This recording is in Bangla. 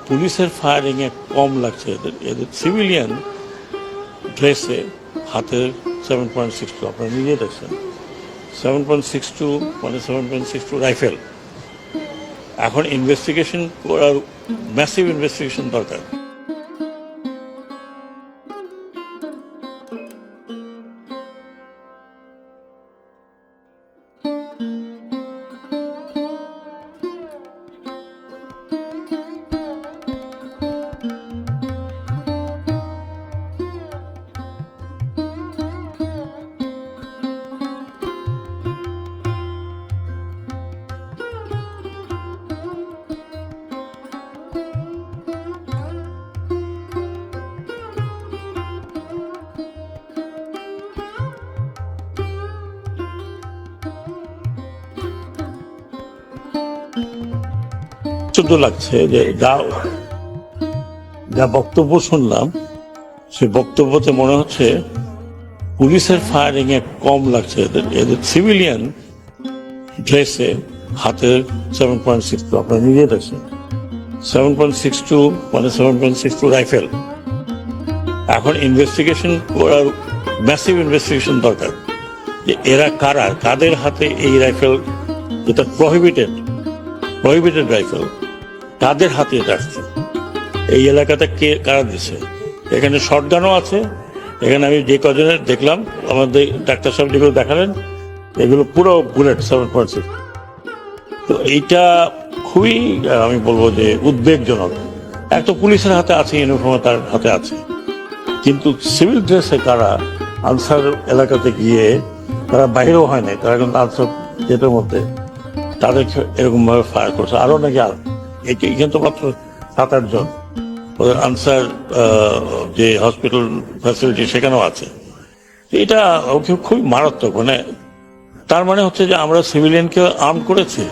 পুলিশের ফায়ারিংয়ে কম লাগছে এদের এদের সিভিলিয়ান ড্রেসে হাতের 7.62 আপনারা নিজে দেখছেন 7.62 মানে 7.62 রাইফেল। এখন ইনভেস্টিগেশন করার ম্যাসিভ ইনভেস্টিগেশন দরকার। আশ্চর্য লাগছে যে যা যা বক্তব্য শুনলাম সে বক্তব্যতে মনে হচ্ছে পুলিশের ফায়ারিং এ কম লাগছে এদের এদের সিভিলিয়ান ড্রেসে হাতের 7.62 আপনারা নিজে দেখছেন 7.62 মানে 7.62 রাইফেল। এখন ইনভেস্টিগেশন করার ম্যাসিভ ইনভেস্টিগেশন দরকার যে এরা কারা, কাদের হাতে এই রাইফেল, যেটা প্রহিবিটেড রাইফেল, কাদের হাতে এটা আসছে, এই এলাকাতে কে কারা দিচ্ছে। এখানে শটগানও আছে। এখানে আমি যে কজনের দেখলাম, আমাদের ডাক্তার সাহেব যেগুলো দেখালেন এগুলো পুরো বুলেট 7.6। তো এইটা খুবই আমি বলবো যে উদ্বেগজনক। একটা পুলিশের হাতে আছে, ইউনিফর্ম তার হাতে আছে, কিন্তু সিভিল ড্রেসে কারা আনসার এলাকাতে গিয়ে তারা বাইরেও হয় নাই, তারা কিন্তু আনসার গেটের মধ্যে তাদেরকে এরকম ভাবে ফায়ার করছে। আরো নাকি এখানে তো মাত্র 7-8 জন ওদের আনসার যে হসপিটাল ফ্যাসিলিটি সেখানেও আছে। এটা খুবই মারাত্মক। মানে তার মানে হচ্ছে যে আমরা সিভিলিয়ানকে আর্ম করেছি।